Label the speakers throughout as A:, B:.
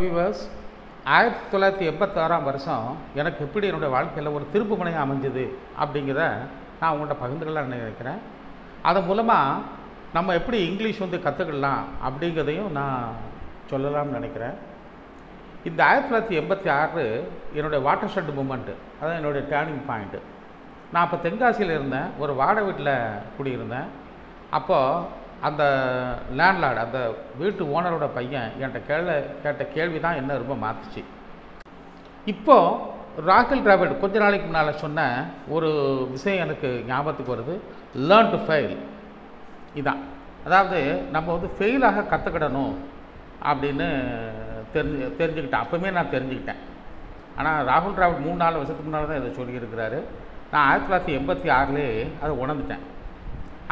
A: Viewers, 1986 வருஷம் எனக்கு எப்படி என்னுடைய வாழ்க்கையில் ஒரு திருப்பு முனையாக அமைஞ்சது அப்படிங்கிறத நான் உங்கள்கிட்ட பகிர்ந்துக்கலாம்னு நினைக்கிறேன். அதன் மூலமாக நம்ம எப்படி இங்கிலீஷ் கற்றுக்கலாம் அப்படிங்கிறதையும் நான் சொல்லலாம்னு நினைக்கிறேன். இந்த 1986 என்னுடைய வாட்டர் ஷெட் மூமெண்ட்டு, அதான் என்னுடைய டேர்னிங் பாயிண்ட்டு. நான் அப்போ தென்காசியில் இருந்தேன், ஒரு வாடகை வீட்டில் குடியிருந்தேன். அப்போது அந்த லேண்ட்லார்டு, அந்த வீட்டு ஓனரோட பையன் என்கிட்ட கேட்ட கேள்வி தான் என்ன ரொம்ப மாற்றுச்சு. இப்போது ராக்கெல் டிராவிட் கொஞ்ச நாளைக்கு முன்னால் சொன்ன ஒரு விஷயம் எனக்கு ஞாபகத்துக்கு வருது. Learn to fail. இதான், அதாவது நம்ம ஃபெயிலாக கற்றுக்கிடணும் அப்படின்னு தெரிஞ்சுக்கிட்டேன். அப்போவுமே நான் தெரிஞ்சுக்கிட்டேன். ஆனால் ராகுல் டிராவிட் 3-4 வருஷத்துக்கு முன்னால் தான் இதை சொல்லியிருக்கிறாரு. நான் 1986 அதை உணர்ந்துட்டேன்.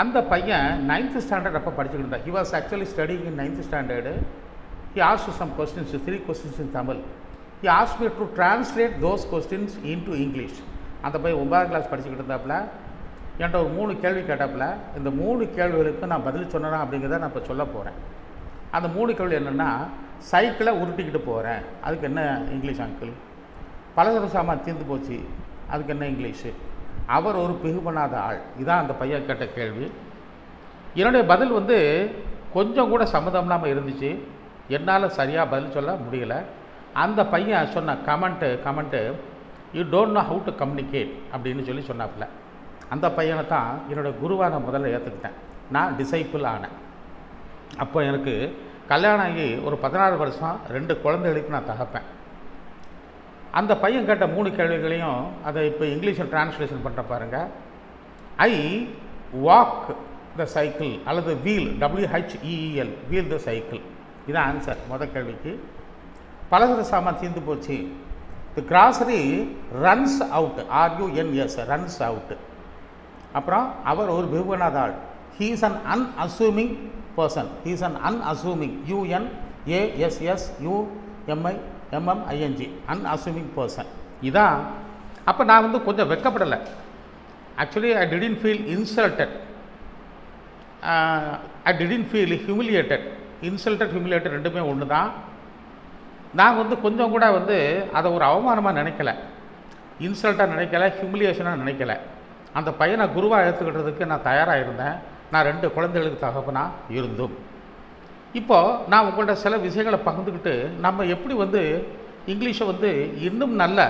A: அந்த பையன் 9th ஸ்டாண்டர்ட் அப்போ படிச்சுக்கிட்டு இருந்தான். He was actually studying in 9th standard. He asked some questions, 3 questions in Tamil. He asked me to translate those questions into English. அந்த பையன் 9ஆம் கிளாஸ் படிச்சுக்கிட்டு இருந்தாப்புல. என்கிட்ட ஒரு 3 கேள்வி கேட்டாப்புல. இந்த 3 கேள்விகளுக்கு நான் பதில் சொன்னேனா அப்படிங்கிறத நான் இப்போ சொல்ல போகிறேன். அந்த 3 கேள்வி என்னென்னா, சைக்கிளை உருட்டிக்கிட்டு போகிறேன், அதுக்கு என்ன இங்கிலீஷ் அங்கிள்? பலசர சாமான் தீர்ந்து போச்சு, அதுக்கு என்ன இங்கிலீஷு? அவர் ஒரு பிகு பண்ணாத ஆள். இதான் அந்த பையன் கேட்ட கேள்வி. என்னுடைய பதில் கொஞ்சம் கூட சம்மதம் இல்லாமல் இருந்துச்சு. என்னால் சரியாக பதில் சொல்ல முடியலை. அந்த பையன் சொன்ன comment you don't know how to communicate அப்படின்னு சொன்னாப்புல. அந்த பையனை தான் என்னோடய குருவாக நான் முதல்ல ஏற்றுக்கிட்டேன். நான் டிசைப்பிள் ஆனேன். அப்போ எனக்கு கல்யாணம் ஆகி ஒரு 16 வருஷம், 2 குழந்தைகளுக்கு நான் தகப்பேன். அந்த பையன் கேட்ட 3 கேள்விகளையும் அதை இப்போ இங்கிலீஷில் டிரான்ஸ்லேஷன் பண்ணுற பாருங்கள். ஐ வாக் த சைக்கிள் அல்லது wheel, WHEEL, wheel the cycle. இதான் ஆன்சர் முதல் கேள்விக்கு. பலசர சாமான் தீர்ந்து போச்சு. The grocery runs out, RUNS, runs out. அப்புறம் அவர் ஒரு பிகுபனாத ஆள். He is an unassuming person. He is an unassuming, UNASSUMIMMING, unassuming person. இதான். அப்போ நான் கொஞ்சம் வெட்கப்படலை. Actually I didn't feel insulted, I didn't feel humiliated. Insulted, humiliated ரெண்டுமே ஒன்று தான். நான் கொஞ்சம் கூட அதை ஒரு அவமானமாக நினைக்கல, இன்சல்ட்டாக நினைக்கல, ஹியூமிலியேஷனாக நினைக்கல. அந்த பையனை குருவாக ஏற்றுக்கிட்டதுக்கு நான் தயாராக இருந்தேன். நான் 2 குழந்தைகளுக்கு தகப்பனா இருந்தும். இப்போது நான் உங்கள்கிட்ட சில விஷயங்களை பகிர்ந்துக்கிட்டு நம்ம எப்படி இங்கிலீஷை இன்னும் நல்லா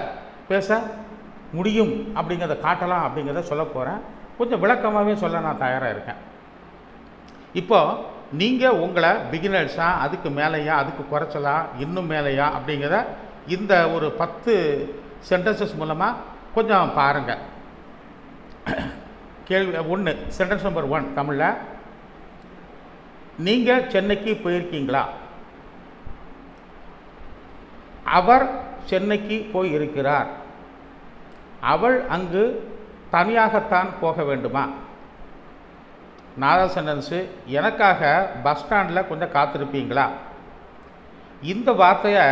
A: பேச முடியும் அப்படிங்கிறத காட்டலாம் அப்படிங்கிறத சொல்ல போகிறேன். கொஞ்சம் விளக்கமாகவே சொல்ல நான் தயாராக இருக்கேன். இப்போது நீங்கள் உங்களை பிகினர்ஸா, அதுக்கு மேலேயா, அதுக்கு குறைச்சலா, இன்னும் மேலேயா அப்படிங்கிறத இந்த ஒரு 10 சென்டென்சஸ் மூலமாக கொஞ்சம் பாருங்கள். கேள்வி 1, சென்டென்ஸ் நம்பர் 1 தமிழில். நீங்கள் சென்னைக்கு போயிருக்கீங்களா? அவர் சென்னைக்கு போய் இருக்கிறார். அவள் அங்கு தனியாகத்தான் போக வேண்டுமா? 4வது சென்டென்ஸு, எனக்காக பஸ் ஸ்டாண்டில் கொஞ்சம் காத்திருப்பீங்களா? இந்த வார்த்தையை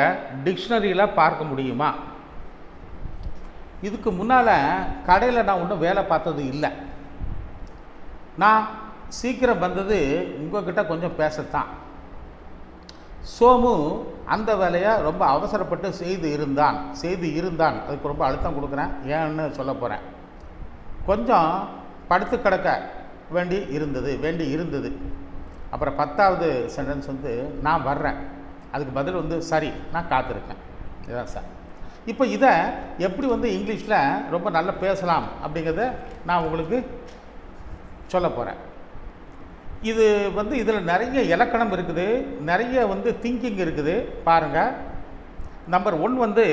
A: டிக்ஷனரியில் பார்க்க முடியுமா? இதுக்கு முன்னால் கடையில் நான் ஒன்றும் வேலை பார்த்தது இல்லை. நான் சீக்கிரம் வந்தது உங்கள்கிட்ட கொஞ்சம் பேசத்தான். சோமு அந்த வேலையை ரொம்ப அவசரப்பட்டு செய்து இருந்தான். அதுக்கு ரொம்ப அழுத்தம் கொடுக்குறேன், ஏன்னு சொல்ல போகிறேன். கொஞ்சம் படுத்து கிடக்க வேண்டி இருந்தது. அப்புறம் 10வது சென்டென்ஸ் நான் வர்றேன், அதுக்கு பதில் சரி, நான் காத்திருக்கேன். இதுதான் சார். இப்போ இதை எப்படி இங்கிலீஷில் ரொம்ப நல்லா பேசலாம் அப்படிங்கிறத நான் உங்களுக்கு சொல்ல போகிறேன். இது இதில் நிறைய இலக்கணம் இருக்குது, நிறைய திங்கிங் இருக்குது. பாருங்கள். Number 1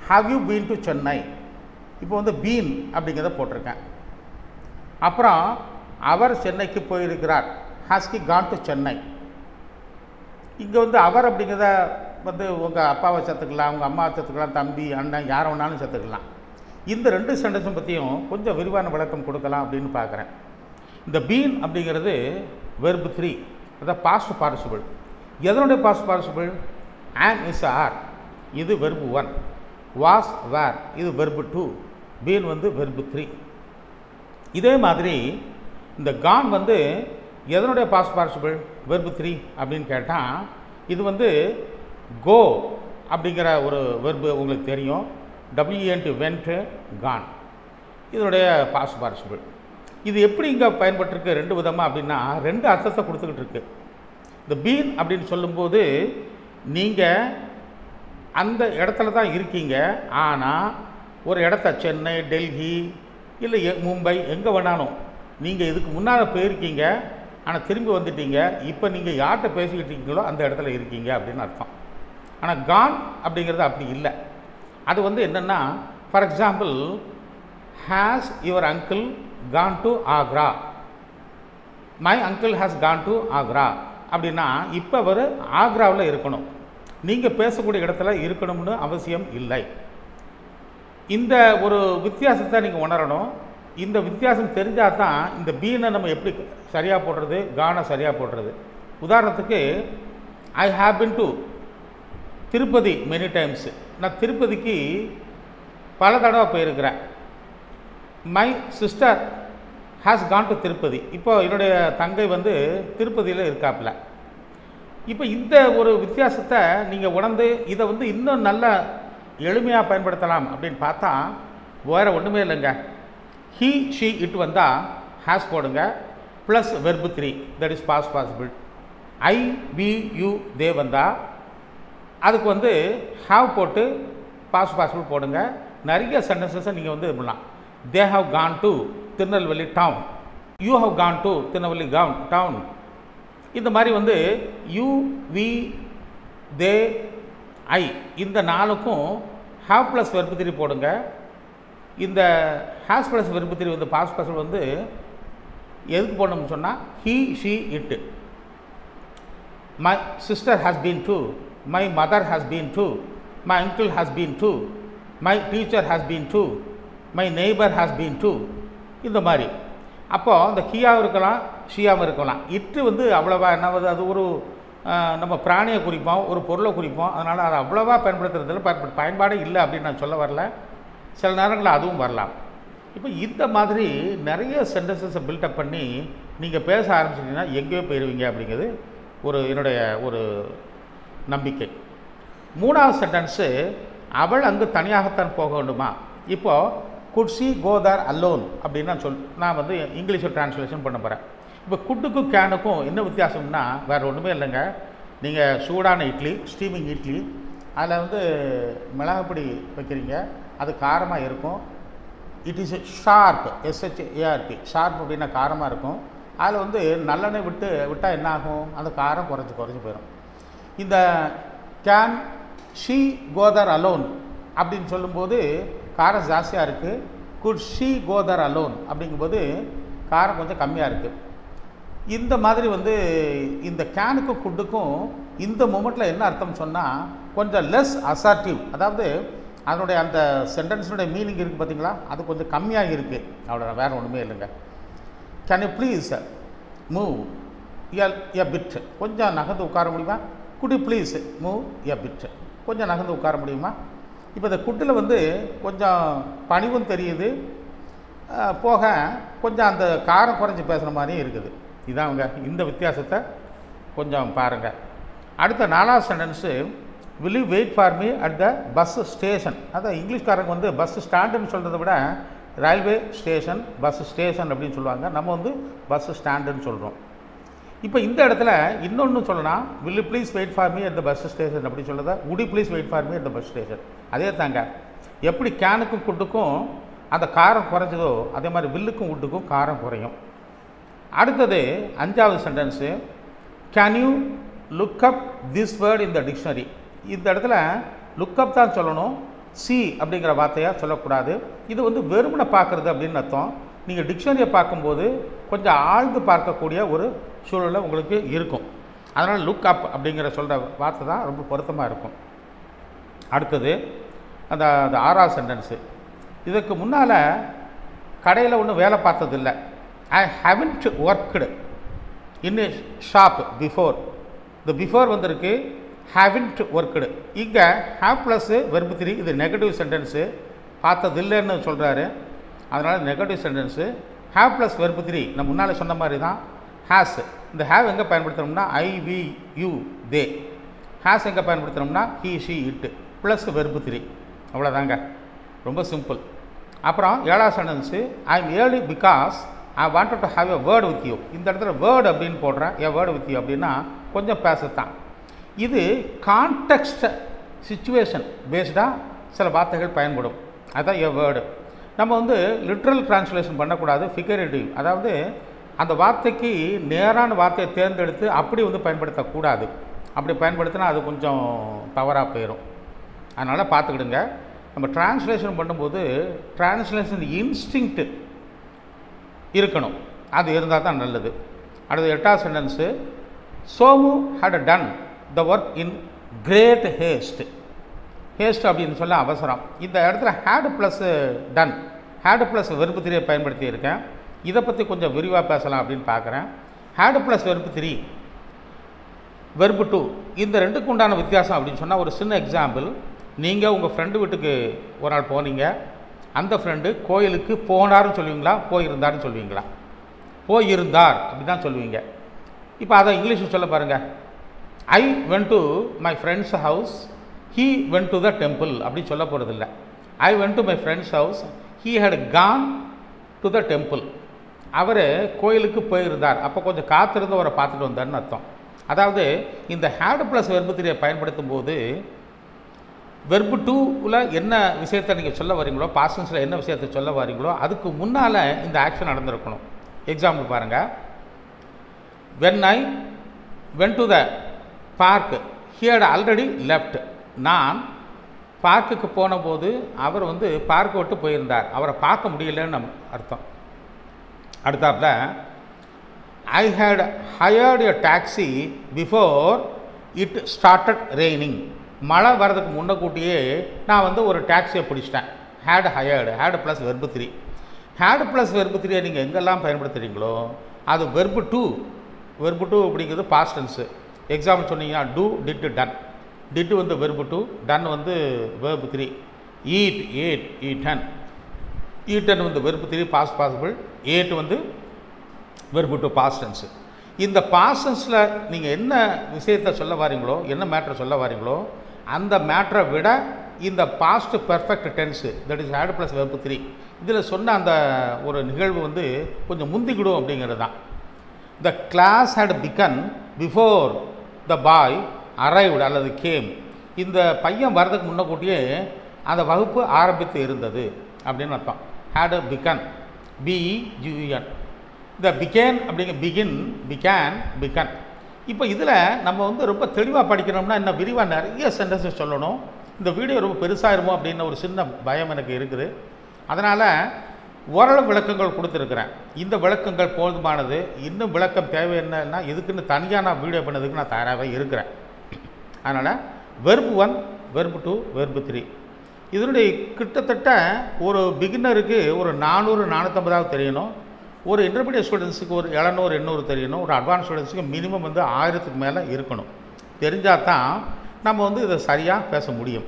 A: have you been to Chennai? இப்போ பீன் அப்படிங்கிறத போட்டிருக்கேன். அப்புறம் அவர் சென்னைக்கு போயிருக்கிறார், has he Khan to Chennai. இங்கே அவர் அப்படிங்கிறத உங்கள் அப்பாவை சேர்த்துக்கலாம், உங்கள் அம்மாவை சேர்த்துக்கலாம், தம்பி, அண்ணன், யாரை வேணாலும் சேர்த்துக்கலாம். இந்த 2 சென்டென்ஸும் பற்றியும் கொஞ்சம் விரிவான விளக்கம் கொடுக்கலாம் அப்படின்னு பார்க்குறேன். இந்த பீன் அப்படிங்கிறது வெர்பு 3, அதான் பாஸ்ட் பார்ட்டிசிபிள். எதனுடைய பாஸ்ட் பார்ட்டிசிபிள்? ஆம், இஸ், ஆர். இது வெர்பு 1. வாஸ், வேர், இது வெர்பு 2. Been verb 3. இதே மாதிரி இந்த கான் எதனுடைய பாஸ்ட் பார்ட்டிசிபிள்? வெர்பு 3 அப்படின்னு கேட்டால் இது கோ அப்படிங்கிற ஒரு வெர்பு உங்களுக்கு தெரியும். WENT went, gone. இதனுடைய பாஸ்ட் பார்ட்டிசிபிள். இது எப்படி இங்கே பயன்பட்டிருக்கு ரெண்டு விதமாக அப்படின்னா ரெண்டு அர்த்தத்தை கொடுத்துக்கிட்டு இருக்கு. இந்த பீன் அப்படின்னு சொல்லும்போது நீங்கள் அந்த இடத்துல தான் இருக்கீங்க, ஆனால் ஒரு இடத்த சென்னை, டெல்லி இல்லை மும்பை எங்கே வேணாலும் நீங்கள் இதுக்கு முன்னால் போயிருக்கீங்க, ஆனால் திரும்பி வந்துட்டீங்க. இப்போ நீங்கள் யார்கிட்ட பேசிக்கிட்டு இருக்கீங்களோ அந்த இடத்துல இருக்கீங்க அப்படின்னு அர்த்தம். ஆனால் கான் அப்படிங்கிறது அப்படி இல்லை. அது வந்து என்னென்னா, for example, has your uncle Khan to Agra, my uncle has Khan to Agra அப்படின்னா இப்போ அவர் ஆக்ராவில் இருக்கணும், நீங்கள் பேசக்கூடிய இடத்துல இருக்கணும்னு அவசியம் இல்லை. இந்த ஒரு வித்தியாசத்தை நீங்கள் உணரணும். இந்த வித்தியாசம் தெரிஞ்சால் தான் இந்த பீனை நம்ம எப்படி சரியாக போடுறது, கானை சரியாக போடுறது. உதாரணத்துக்கு, I have been to Tirupati many times. நான் திருப்பதிக்கு பல தடவை போயிருக்கிறேன். My sister has Khan to Tirupati. இப்போ என்னுடைய தங்கை வந்து திருப்பதியில் இருக்காப்புல. இப்போ இந்த ஒரு வித்தியாசத்தை நீங்கள் உணர்ந்து இதை வந்து இன்னும் நல்ல எளிமையாக பயன்படுத்தலாம் அப்படின்னு பார்த்தா வேறு ஒன்றுமே இல்லைங்க. ஹீ ஷீ இட் வந்தால் ஹேஸ் போடுங்க, plus verb 3, that is past participle. I we you they வந்தால் அதுக்கு வந்து ஹாவ் போட்டு பாஸ்ட் பார்ட்டிசிபிள் போடுங்க. நிறைய சென்டென்சஸை நீங்கள் வந்து இது பண்ணலாம். They have gone to Tirunelveli town, you have gone to Tirunelveli town. இந்த மாதிரி வந்து யூ, வி, தே, ஐ இந்த நாளுக்கும் ஹாவ் ப்ளஸ் வெர்பு 3 போடுங்க. இந்த ஹேஸ் ப்ளஸ் வெர்பு 3 வந்து பாஸ்ட் பார்ட்டிசிபிள் வந்து எதுக்கு போடணும்னு சொன்னால் he she it. My sister has been to, my mother has been to, my uncle has been to, my teacher has been to, my neighbour has been to. இந்த மாதிரி அப்போது இந்த ஹீயாகவும் இருக்கலாம், ஷீயாகவும் இருக்கலாம். இட்டு வந்து அவ்வளோவா என்னவது, அது ஒரு நம்ம பிராணியை குறிப்போம், ஒரு பொருளை குறிப்போம். அதனால் அதை அவ்வளோவா பயன்படுத்துறதுல பயன்பாடே இல்லை அப்படின்னு நான் சொல்ல வரல. சில நேரங்களில் அதுவும் வரலாம். இப்போ இந்த மாதிரி நிறைய சென்டென்சஸை பில்டப் பண்ணி நீங்கள் பேச ஆரம்பிச்சிட்டிங்கன்னா எங்கேயோ போயிடுவீங்க அப்படிங்கிறது என்னுடைய ஒரு நம்பிக்கை. மூணாவது சென்டென்ஸு, அவள் அங்கு தனியாகத்தான் போக வேண்டுமா. இப்போது could she go there alone அப்படின்னு நான் வந்து இங்கிலீஷில் ட்ரான்ஸ்லேஷன் பண்ண போகிறேன். இப்போ குட்டுக்கும் கேனுக்கும் என்ன வித்தியாசம்னா வேறு ஒன்றுமே இல்லைங்க. நீங்கள் சூடான இட்லி, ஸ்டீமிங் இட்லி, அதில் வந்து மிளகுப்பொடி வைக்கிறீங்க, அது காரமாக இருக்கும். It is sharp, SHARP, sharp அப்படின்னா காரமாக இருக்கும். அதில் வந்து நல்லெண்ணெய் விட்டால் என்ன ஆகும், அந்த காரம் குறைஞ்சி போயிடும். இந்த கேன் ஷீ கோதர் அலோன் அப்படின்னு சொல்லும்போது காரம் ஜாஸ்தியாக இருக்குது. குட் ஷீ கோதர் அலோன் அப்படிங்கும்போது காரம் கொஞ்சம் கம்மியாக இருக்குது. இந்த மாதிரி வந்து இந்த கேனுக்கும் குட்டுக்கும் இந்த மூமெண்ட்டில் என்ன அர்த்தம் சொன்னால் கொஞ்சம் லெஸ் அசார்ட்டிவ், அதாவது அதனுடைய அந்த சென்டென்ஸுடைய மீனிங் இருக்குது பார்த்தீங்களா, அது கொஞ்சம் கம்மியாக இருக்குது. அவ்வளோ, வேறு ஒன்றுமே இல்லைங்க. Can you please move a bit, கொஞ்சம் நகர்ந்து உட்கார முடியுமா. Good you please move a bit, கொஞ்சம் நகர்ந்து உட்கார முடியுமா. இப்போ இந்த குட்டில் வந்து கொஞ்சம் பணிவும் தெரியுது, போக கொஞ்சம் அந்த காரம் குறைஞ்சி பேசுகிற மாதிரியும் இருக்குது. இதாங்க இந்த வித்தியாசத்தை கொஞ்சம் பாருங்கள். அடுத்த 4வது sentence, will you wait for me at the bus station. அதான் இங்கிலீஷ்காரங்க வந்து பஸ் ஸ்டாண்டுன்னு சொல்கிறத விட ரயில்வே ஸ்டேஷன், பஸ் ஸ்டேஷன் அப்படின்னு சொல்லுவாங்க. நம்ம வந்து பஸ் ஸ்டாண்டுன்னு சொல்கிறோம். இப்போ இந்த இடத்துல இன்னொன்று சொல்லலாம், will you please wait for me at the bus station அப்படி சொல்கிறத would you please wait for me at the bus station. அதே தாங்க, எப்படி கேனுக்கும் குட்டுக்கும் அந்த காரம் குறைஞ்சதோ அதே மாதிரி வில்லுக்கும் உட்டுக்கும் காரம் குறையும். அடுத்தது 5வது sentence, can you look up this word in the dictionary. இந்த இடத்துல லுக்கப் தான் சொல்லணும், சி அப்படிங்கிற வார்த்தையாக சொல்லக்கூடாது. இது வந்து வெறுமனை பார்க்குறது அப்படின்னு அர்த்தம். நீங்கள் டிக்ஷனரியை பார்க்கும்போது கொஞ்சம் ஆழ்ந்து பார்க்கக்கூடிய ஒரு சூழலை உங்களுக்கு இருக்கும். அதனால் லுக் அப் அப்படிங்கிற சொல்கிற வார்த்தை தான் ரொம்ப பொருத்தமாக இருக்கும். அடுத்தது அந்த 6வது சென்டென்ஸு, இதுக்கு முன்னால் கடையில் ஒன்றும் வேலை பார்த்ததில்லை. ஐ ஹேவன்ட் ஒர்க்டு இன் எ ஷாப் பிஃபோர். இந்த பிஃபோர் வந்திருக்கு, ஹேவன்ட் ஒர்க்டு. இங்கே ஹேவ் ப்ளஸ் வெர்பு 3, இது நெகட்டிவ் சென்டென்ஸு, பார்த்ததில்லைன்னு சொல்கிறாரு. அதனால் negative sentence. Have plus verb 3 நம்ம முன்னால் சொன்ன மாதிரி தான் ஹேஸ். இந்த ஹேவ் எங்கே பயன்படுத்தணும்னா I, we, you, they. Has எங்கே பயன்படுத்துகிறோம்னா he she it plus verb 3. அவ்வளோதாங்க, ரொம்ப சிம்பிள். அப்புறம் 7வது sentence I am early because I wanted to have a word with you. இந்த இடத்துல வேர்டு அப்படின்னு போடுறேன், எ வேர்டு வித் யூ அப்படின்னா கொஞ்சம் பேசத்தான். இது கான்டெக்ஸ்ட் சிச்சுவேஷன் பேஸ்டாக சில வார்த்தைகள் பயன்படும், அதுதான் எ வேர்டு. நம்ம வந்து லிட்ரல் டிரான்ஸ்லேஷன் பண்ணக்கூடாது, ஃபிகரேட்டிவ், அதாவது அந்த வார்த்தைக்கு நேரான வார்த்தையை தேர்ந்தெடுத்து அப்படி வந்து பயன்படுத்தக்கூடாது. அப்படி பயன்படுத்தினா அது கொஞ்சம் தவறாக போயிடும். அதனால் பார்த்துக்கிடுங்க. நம்ம டிரான்ஸ்லேஷன் பண்ணும்போது டிரான்ஸ்லேஷன் இன்ஸ்டிங்க்ட் இருக்கணும், அது இருந்தால் தான் நல்லது. அடுத்து 8வது sentence Somu had done the work in great haste. Haste அப்படின்னு சொல்ல அவசரம். இந்த இடத்துல had plus done, had plus verb 3 பயன்படுத்தி இருக்கேன். இதை பற்றி கொஞ்சம் விரிவாக பேசலாம் அப்படின்னு பார்க்குறேன். ஹேடு ப்ளஸ் வெர்பு 3, வெர்பு 2, இந்த ரெண்டுக்கு உண்டான வித்தியாசம் அப்படின்னு சொன்னால் ஒரு சின்ன எக்ஸாம்பிள். நீங்கள் உங்கள் ஃப்ரெண்டு வீட்டுக்கு ஒரு நாள் போனீங்க, அந்த ஃப்ரெண்டு கோயிலுக்கு போனார்னு சொல்லுவீங்களா, போயிருந்தார்னு சொல்லுவீங்களா? போயிருந்தார் அப்படி தான் சொல்லுவீங்க. இப்போ அதை இங்கிலீஷில் சொல்ல பாருங்கள். I went to my friend's house, he went to the temple அப்படி சொல்ல போகிறதில்ல. I went to my friend's house, he had gone to the temple. அவர் கோயிலுக்கு போயிருந்தார், அப்போ கொஞ்சம் காத்திருந்து அவரை பார்த்துட்டு வந்தார்னு அர்த்தம். அதாவது இந்த ஹேடு ப்ளஸ் வெர்பு 3 பயன்படுத்தும் போது வெர்பு 2ல் என்ன விஷயத்தை நீங்கள் சொல்ல வரீங்களோ, பாஸ்டென்ஸில் என்ன விஷயத்தை சொல்ல வரீங்களோ அதுக்கு முன்னால் இந்த ஆக்ஷன் நடந்திருக்கணும். எக்ஸாம்பிள் பாருங்கள். When I went to the park he had already left. நான் பார்க்குக்கு போன போது அவர் வந்து பார்க்கை விட்டு போயிருந்தார், அவரை பார்க்க முடியலன்னு நம்ம அர்த்தம். அடுத்தாப்புல I had hired a taxi before it started raining. மழை வர்றதுக்கு முன்னக்கூட்டியே நான் வந்து ஒரு டாக்ஸியை பிடிச்சிட்டேன். Had hired, had plus verb 3. Had plus verb 3 நீங்கள் எங்கெல்லாம் பயன்படுத்துகிறீங்களோ அது வெர்பு 2. வெர்பு 2 அப்படிங்கிறது பாஸ்ட் டென்ஸு. எக்ஸாம்பிள் சொன்னீங்கன்னா டூ, டிட், டன். டிட் வந்து வெர்பு 2, டன் வந்து verb 3. Eat, ate, eaten. Eaten வந்து வெர்பு 3 பாஸ்ட் பாசிபிள். ஏட் வந்து வெர்பு 2 பாஸ்ட் டென்ஸு. இந்த பாஸ்ட் டென்ஸில் நீங்கள் என்ன விஷயத்தை சொல்ல வாரீங்களோ, என்ன மேட்ரை சொல்ல வாரீங்களோ அந்த மேட்ரை விட இந்த past perfect tense, that is had plus verb 3, இதில் சொன்ன அந்த ஒரு நிகழ்வு வந்து கொஞ்சம் முந்திக்கிடும் அப்படிங்கிறது தான். The class had begun before the boy arrived அல்லது கேம். இந்த பையன் வர்றதுக்கு முன்னக்கூட்டியே அந்த வகுப்பு ஆரம்பித்து இருந்தது அப்படின்னு அர்த்தம். Had begun, B E G N. இந்த பிகேன் அப்படிங்கிற பிகின், பிகேன், பிகன். இப்போ இதில் நம்ம வந்து ரொம்ப தெளிவாக படிக்கணும்னா இன்னும் விரிவாக நிறைய சென்டென்சஸ் சொல்லணும். இந்த வீடியோ ரொம்ப பெருசாயிருமோ அப்படின்னு ஒரு சின்ன பயம் எனக்கு இருக்குது. அதனால் ஓரளவு விளக்கங்கள் கொடுத்துருக்குறேன். இந்த விளக்கங்கள் போதுமானது. இன்னும் விளக்கம் தேவை என்னன்னா இதுக்குன்னு தனியாக நான் வீடியோ பண்ணதுக்கு நான் தயாராகவே இருக்கிறேன். அதனால் வெர்பு 1, வெர்பு 2, வெர்பு 3 இதனுடைய கிட்டத்தட்ட ஒரு பிகினருக்கு ஒரு 400-450 தெரியணும். ஒரு இன்டர்மீடியட் ஸ்டூடெண்ட்ஸுக்கு ஒரு 700-800 தெரியணும். ஒரு அட்வான்ஸ் ஸ்டூடெண்ட்ஸுக்கு மினிமம் வந்து 1000க்கு மேலே இருக்கணும். தெரிஞ்சால் தான் நம்ம வந்து இதை சரியாக பேச முடியும்.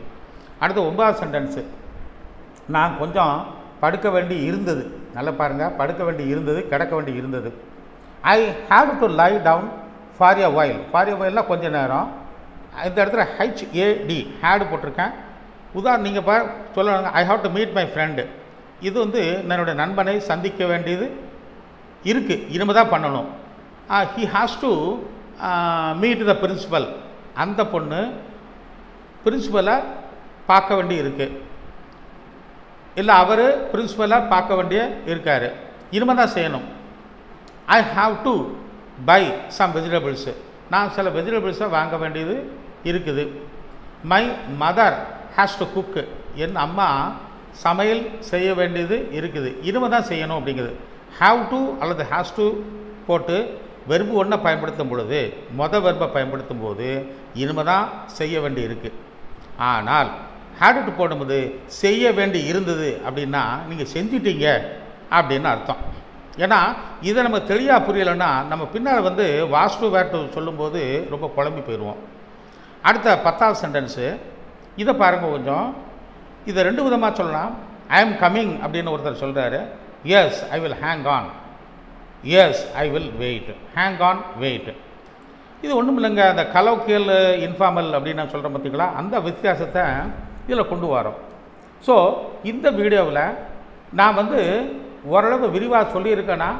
A: அடுத்து 9வது சென்டென்ஸு. நான் கொஞ்சம் படுக்க வேண்டி இருந்தது. நல்லா பாருங்கள், படுக்க வேண்டி இருந்தது, கிடக்க வேண்டி இருந்தது. I have to lie down for a while. For a வைல்னால் கொஞ்ச நேரம். இந்த இடத்துல ஹெச்ஏடி ஹேடு போட்டிருக்கேன். உதாரணம் நீங்கள் சொல்லணுங்க, ஐ have to meet my friend. இது வந்து என்னுடைய நண்பனை சந்திக்க வேண்டியது இருக்குது, இனிமேல் தான் பண்ணணும். He has to meet the principal. அந்த பொண்ணு பிரின்சிபலை பார்க்க வேண்டி இருக்குது, இல்லை அவர் பிரின்சிபலை பார்க்க வேண்டிய இருக்கார், இனிமேல் தான் செய்யணும். I have to buy some vegetables. நான் சில வெஜிடபிள்ஸை வாங்க வேண்டியது இருக்குது. My mother has to cook. என் அம்மா சமையல் செய்ய வேண்டியது இருக்குது, இனிமேல் தான் செய்யணும் அப்படிங்கிறது. ஹாவ் டு அல்லது ஹேஸ் டு போட்டு வெர்பு 1 பயன்படுத்தும் பொழுது, வெர்பை பயன்படுத்தும் போது இனிமேல் தான் செய்ய வேண்டி இருக்குது. ஆனால் ஹேடு டு போடும்போது செய்ய வேண்டி இருந்தது அப்படின்னா நீங்கள் செஞ்சிட்டீங்க அப்படின்னு அர்த்தம். ஏன்னா இதை நம்ம தெளிவாக புரியலைன்னா நம்ம பின்னால் வந்து வாஸ் டு வேர் டு சொல்லும்போது ரொம்ப குழம்பி போயிடுவோம். அடுத்த 10வது சென்டென்ஸு. இதை பாருங்கள் கொஞ்சம். இதை 2 விதமாக சொல்லலாம். ஐ எம் கம்மிங் அப்படின்னு ஒருத்தர் சொல்கிறாரு. Yes I will hang on, yes I will wait. Hang on, wait. இது ஒன்றும் இல்லைங்க, அந்த கலோக்கியல் இன்ஃபார்மல் அப்படின்னு நான் சொல்கிறேன் பார்த்தீங்களா, அந்த வித்தியாசத்தை இதில் கொண்டு வரோம். ஸோ இந்த வீடியோவில் நான் வந்து ஓரளவு விரிவாக சொல்லியிருக்கேனா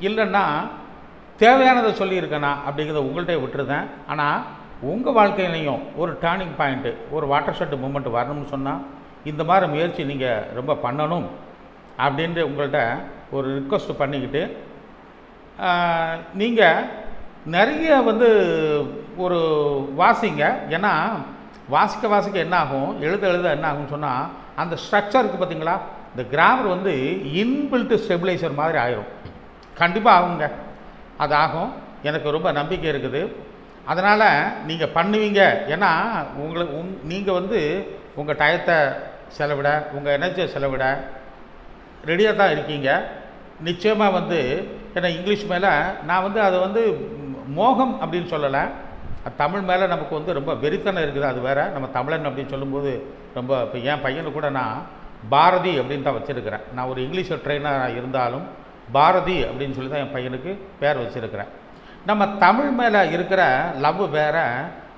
A: இல்லைன்னா தேவையானதை சொல்லியிருக்கேனா அப்படிங்கிறத உங்கள்கிட்ட விட்டுருந்தேன். ஆனால் உங்கள் வாழ்க்கையிலையும் ஒரு டேர்னிங் பாயிண்ட்டு, ஒரு வாட்டர் ஷெட் மூமெண்ட் வரணும்னு சொன்னால் இந்த மாதிரி முயற்சி நீங்கள் ரொம்ப பண்ணணும் அப்படின்ட்டு உங்கள்கிட்ட ஒரு ரிக்வெஸ்ட் பண்ணிக்கிட்டு, நீங்கள் நிறைய வந்து ஒரு வாசிங்க. ஏன்னா வாசிக்க என்ன ஆகும், எழுத என்ன ஆகும்னு சொன்னால் அந்த ஸ்ட்ரக்சருக்கு பார்த்தீங்களா, இந்த கிராமர் வந்து இன்பில்ட் ஸ்டெபிலைசர் மாதிரி ஆயிரும். கண்டிப்பாக ஆகுங்க, அது ஆகும். எனக்கு ரொம்ப நம்பிக்கை இருக்குது. அதனால் நீங்கள் பண்ணுவீங்க. ஏன்னா நீங்கள் வந்து உங்கள் டயத்தை செலவிட, உங்கள் எனர்ஜியை செலவிட ரெடியாக தான் இருக்கீங்க. நிச்சயமாக வந்து ஏன்னா இங்கிலீஷ் மேலே நான் வந்து அதை வந்து மோகம் அப்படின்னு சொல்லலை, தமிழ் மேலே நமக்கு வந்து ரொம்ப வெறித்தனம் இருக்குது. அது வேறு, நம்ம தமிழன் அப்படின்னு சொல்லும்போது ரொம்ப, இப்போ என் பையனு கூட நான் பாரதி அப்படின்னு தான் வச்சுருக்கிறேன். நான் ஒரு இங்கிலீஷ் ட்ரெயினராக இருந்தாலும் பாரதி அப்படின்னு சொல்லி தான் என் பையனுக்கு பேர் வச்சுருக்கிறேன். நம்ம தமிழ் மேலே இருக்கிற லவ் வேறு,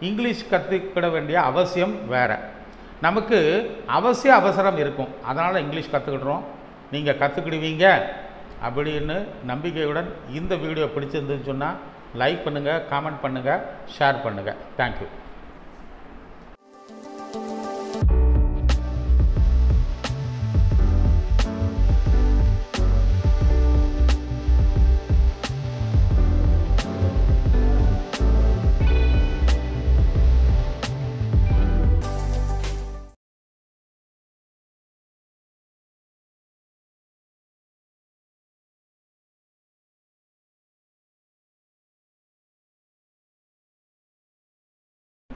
A: இங்கிலீஷ் கற்றுக்கிட வேண்டிய அவசியம் வேறு. நமக்கு அவசரம் இருக்கும், அதனால் இங்கிலீஷ் கற்றுக்கிடுறோம். நீங்கள் கற்றுக்கிடுவீங்க அப்படின்னு நம்பிக்கையுடன் இந்த வீடியோ பிடிச்சிருந்துன்னு சொன்னால் லைக் பண்ணுங்கள், காமெண்ட் பண்ணுங்கள், ஷேர் பண்ணுங்கள். தேங்க்யூ.